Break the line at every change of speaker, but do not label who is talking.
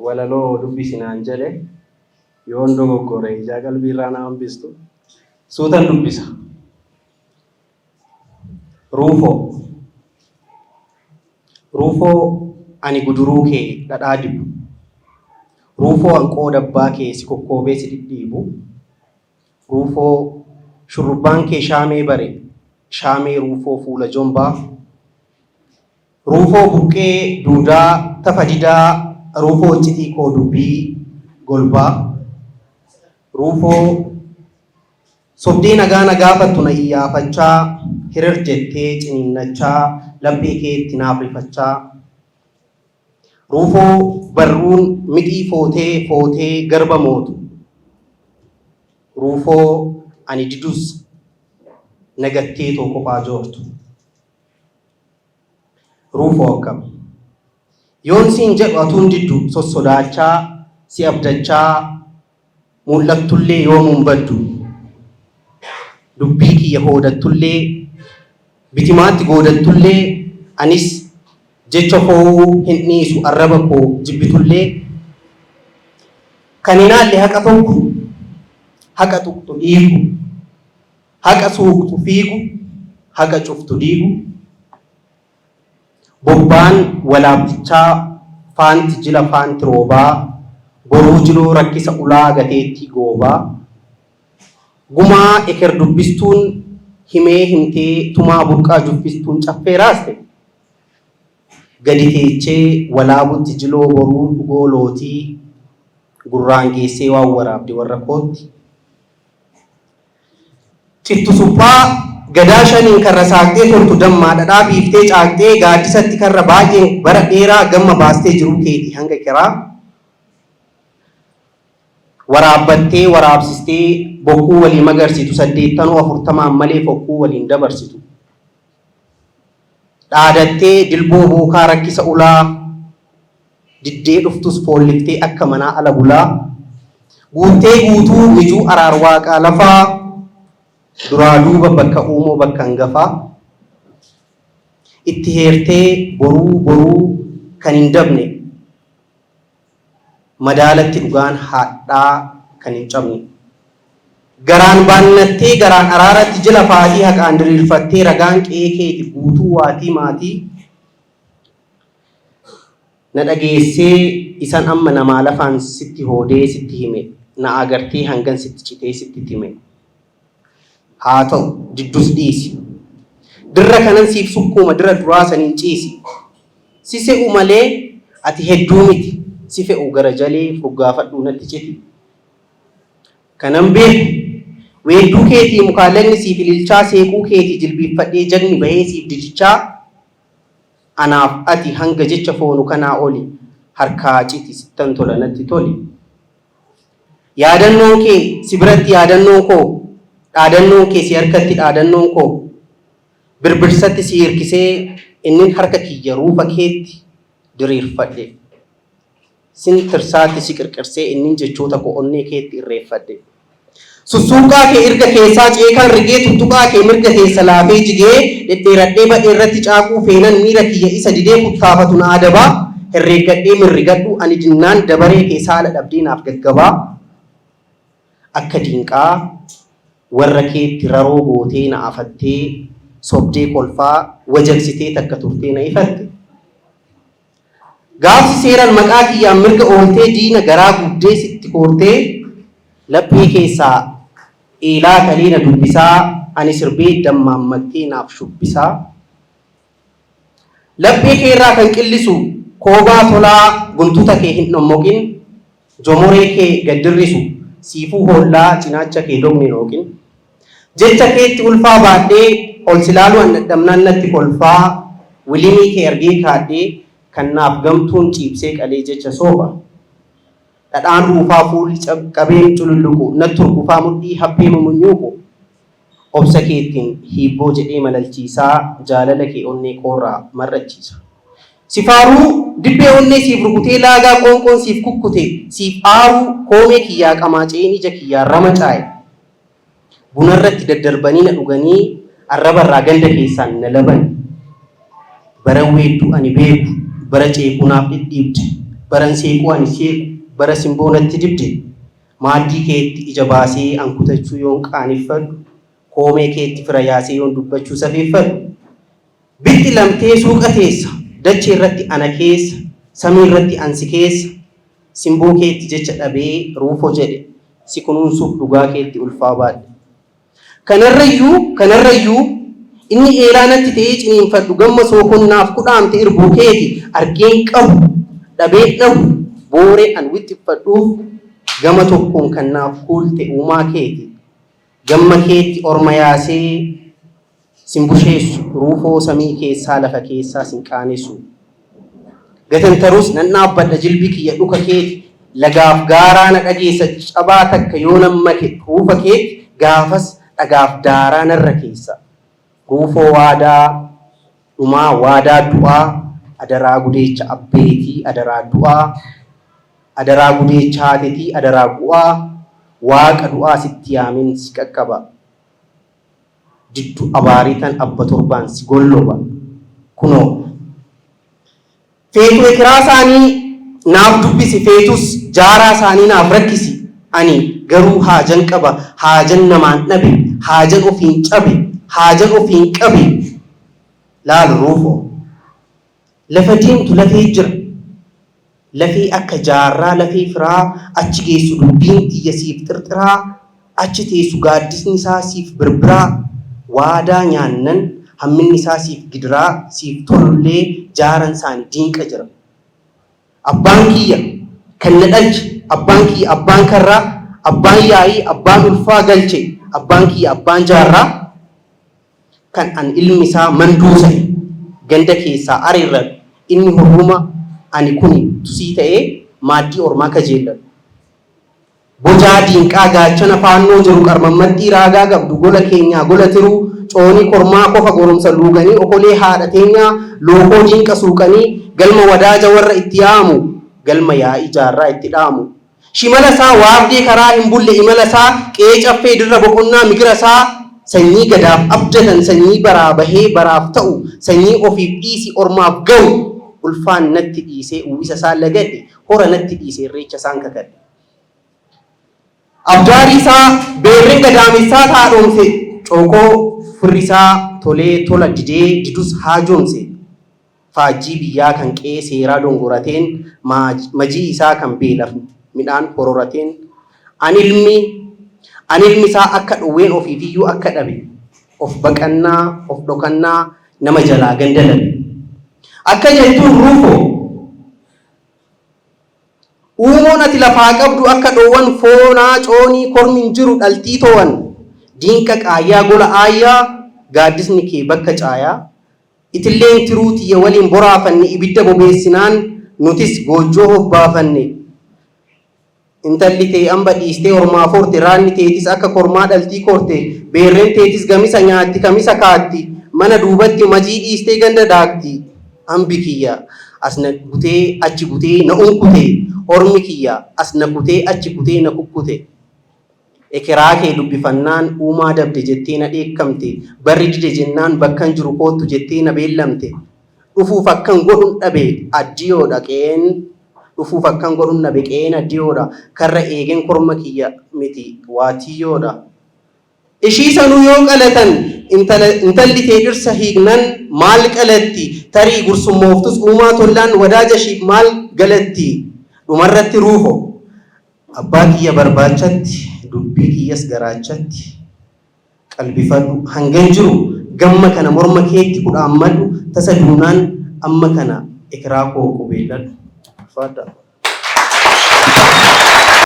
walaloo dubbisinaan jedhe yoon dogoggore ijaa qalbii irraa na hambistu suutan dubbisa. Ruufoo ani guduruu kee dhadhaa dibu. Ruufoo hanqoo dabbaa kee si kokkoobee si dhidhiibu. Ruufoo shurrubbaan kee shaamee bare shaamee ruufoo fuula jombaa. Ruufoo buqqee duudaa tafa didaa ruufoo iccitii koo dubbii golbaa. Ruufoo sobdee nagaa nagaafattu na iyyaafachaa hirir jettee ciniinnachaa laphee keetti naaf rifachaa. Ruufoo barruun mixii footee garba mootu. Ruufoo ani didus nagattee too kophaa joortu. Ruufoo akkam yoon siin jedhu atuun diddu sossodaachaa si abdachaa mul'attullee yoomuun baddu. Dubbii kiyya hoodattullee bitimaatti goodattullee anis jecha koo hin dhiisu arraba koo jibbitullee. Kan hinaalle haqa tokko haqa tuqxu dhiigu haqa suuqxu fiigu haqa cuftu diigu. Bobbaan walaabtichaa faanti jila faanti roobaa boruu jiloo rakkisa ulaa gateetti goobaa. Gumaa eker dubbistuun himee himtee tumaa burqaa juffistuun caffee raaste. Gadi teechee walaabutti jiloo boruu goolootii gurraan geessee waan waraabde warra kootti. Cittu suphaa gadaa shaniin karra saaqxee toltu dammaa dhadhaa biiftee caaqxee gaaddisatti karra baay'een bara dheeraa gamma baastee jiru keetii hanga kiraa. Waraabbattee waraabsistee bokkuu walii magarsitu 80 malee fokkuu waliin dabarsitu. Dhaadattee dilboo bookaa rakkisa ulaa diddee dhuftus foolliftee akka manaa ala bulaa. Guuttee guutuu mijuu araar waaqaa lafaa duraa duuba bakka uumoo bakka hangafaa. Itti heertee boruu kan hin dabne madaalatti dhugaan haadhaa kan hin cabne. Garaan baannattee garaan araaratti jila faatii haqaan diriirfattee ragaan qe'ee keeti guutuu waatii maatii. Na dhageessee isan amma namaa lafaan sitti hoodee sitti hime na agartee hangan sitti citee sitti hime. Haa ta'u diddus dhiisi dirra kanan siif sukkuuma dirra duraa saniin ciisi. Si se'u malee ati hedduu miti si fe'u gara jalee furgaafadhuu natti citi. Kanan beeku weedduu keetii mukaallanni siif ililchaa seequu keetii jilbiiffadhee jagni bahee siif didichaa. Anaaf ati hanga jecha foonu kanaa oli harkaa citi sittan tola natti toli. Yaadannoon kee si biratti yaadannoon koo dhaadannoon kee si harkatti dhaadannoon koo. Birbirsatti si hirkisee inni harka kiyya ruufa keetti diriirfadhe. Sin tirsaatti si qirqirsee inni jechoota koo onnee keetti irreeffadhe. Sussuuqaa kee erga keessaa ceekaan rigee tuttuqaa kee mirga keessa laafee jigee dhedheeradhee badhee irratti caaquu feenan miira kiyya isa didee kuttaafatu na adabaa. Herreeggadhee mirrigadhu ani dinnaan dabaree kee saala dhabdee naaf gaggabaa. Akka diinqaa warra keetti raroo gootee na afattee sobdee kolfaa wajagsitee takka turtee na ifatte. Gaafsi seeran maqaa kiyyaan mirga ooltee diina garaa guddee sitti koortee laphee keessaa eelaa kalee na dubbisaa ani sirbee dammaammattee naaf shubbisaa. Laphee kee irraa kan qillisu koobaa tolaa guntuta kee hin dhommoqin. Jomoree kee gaddirrisu siifuu hollaa cinaacha kee dogni nooqin. Jecha keetti ulfaa baadhee ol silaaluu an dadhabnaan natti kolfaa. Wilimii kee argee kaadhee kan naaf gamtuun ciibsee qalee jecha sooba. Dhadhaan ruufaa fuulli qabeen cululluqu natti urgufaa mudhii haphee mumunyuuqu. Obsa keettiin hiibboo jedhee malalchiisaa jaalala kee onnee koorraa marrachiisa. Sifaaruu dibbee onnee siif rukutee laagaa qoonqoon siif kukkute siif aaruu koomee kiyyaa qamaaceen ija kiyyaa rama caaye. Bunarratti daddarbanii na dhuganii arrabarraa ganda keessaan na laban. Bara weedduu ani beeku bara ceekunaaf dhidhiibde baran seequu ani seequ bara simboonatti dibde maaddii keetti ija baasee an kutachuu yoon qaaneffadhu koomee keetti fira yaasee yoon dubbachuu safeeffadhu bitti lamtee suuqa teessa dachee irratti ana keessa samii irratti ansi keessa simboo keetti jecha dhabee ruufoo jedhe si kunuunsuuf dhugaa keetti ulfaa baadhe kanarrayyuu inni eelaanatti ta'ee ciniinfadhu gamma sookonnaaf kudhaamte irbuu keeti argeen qabu dhabee dhabu booree an wixxiffadhuuf gama tokkoon kan naaf kuulte uumaa keeti gamma keetti orma yaasee simbusheessu ruufoo samii keessaa lafa keessaa sin qaanessu gatantarus nan dhaabbadha jilbi kiyya dhuka keeti lagaaf gaaraa na dhageessa cabaa takka yoo nammake ruufa keeti gaafas dhagaaf daaraa narra keessa ruufoo waadaa dhumaa waadaa du'aa adaraa gudeecha abbeetii adaraa du'aa adaraa gudeecha haatetii adaraa bu'aa waaqa du'aa sitti yaamin si qaqqaba diddu abaaritan abba torbaan si golloba kunoo feetu ekiraa isaanii naaf dubbisi feetus jaaraa isaanii naaf rakkisi ani garuu haajan qaba haajan namaan dhabe haajan ofiin cabe haajan ofiin qabe laal ruufoo lafa diimtu lafee jira lafee akka jaarraa lafee firaa achi geessu dubbiin xiyya siif xirxiraa achi teessu gaaddisni isaa siif birbiraa waadaa nyaannan hamminni isaa siif gidiraa siif tolullee jaaran isaanii diinqa jira abbaan kiyya kan na dhalche abbaan kiyya abbaan karraa abbaan yaa'ii abbaan ulfaa galche abbaan kiyya abbaan jaarraa kan an ilmi isaa manduusa ganda keessaa ariirran inni horuma ani kuni tusii ta'ee maaddii ormaa kajeelladhu bojaa diinqaa gaachana faannoo jiru qarmammaxxii raagaa qabdu gola keenyaa gola tiruu coonii kormaa qofa goromsa luuganii okolee haadha teenyaa lookoo diinqa suuqanii galma wadaaja warra itti yaamu galma yaa'ii jaarraa itti dhaamu shimala isaa waardee karaa hin bulle imala isaa qe'ee caffee dirra boqonnaa migira isaa sanyii gadaaf abdatan sanyii baraa bahee baraaf ta'u sanyii ofiif dhiisi ormaaf ga'u ulfaan natti dhiisee uwwisa isaa lagadhe hora natti dhiisee irreecha isaan kakadhe abdaarii isaa beerreen gadaamessaa taadhoomse cookoo firrisaa tolee tola didee didus haajoomse faajjii biyyaa kan qe'ee seeraa dongorateen majii isaa kan beelaf midhaan hororateen ani ilmi isaa akka dhowween ofiifiyyuu akka dhabe of baqannaa of dhokannaa nama jalaa ganda dhabe akka jettuun ruufoo uumoon ati lafaa qabdu akka dhoowwan foonaa coonii kormin jiru dhaltii to'an diinqa qaayyaa gola aayyaa gaaddisni kee bakka caayaa itilleen tiruu tiyya waliin boraafanne ibidda bobeessinaan nutis goojjoo hobbaafanne intalli tee amba dhiistee ormaa forte raanni teetis akka kormaa dhaltii korte beerreen teetis gamisa nyaatti kamisa kaatti mana duubatti majii dhiistee ganda daakti ambi kiyya asna kutee achi kutee na unkutee ormi kiyya asna kutee achi kutee na kukkute ekeraa kee dubbifannaan uumaa dabde jettee na dheekkamte barri dide jennaan bakkan jiru koottu jettee na beellamte dhufuuf akkan godhun dhabe addiyoodha qeen dhufuuf akkan godhun dhabe qeen addiyoodha karra eegen korma kiyya miti waatiyyoodha ishii sanuu yoo qalatan intalli tee dhirsa hiignan maal qalatti tarii gursummooftus uumaa tollaan wadaaja shiif maal galatti dhumarratti ruufo abbaa kiyya barbaachatti dubbii kiyyas garaachatti qalbifadhu hangan jiru gamma kana morma keetti kudhaammadhu tasa duunaan amma kana ekiraa koo qubeelladhu.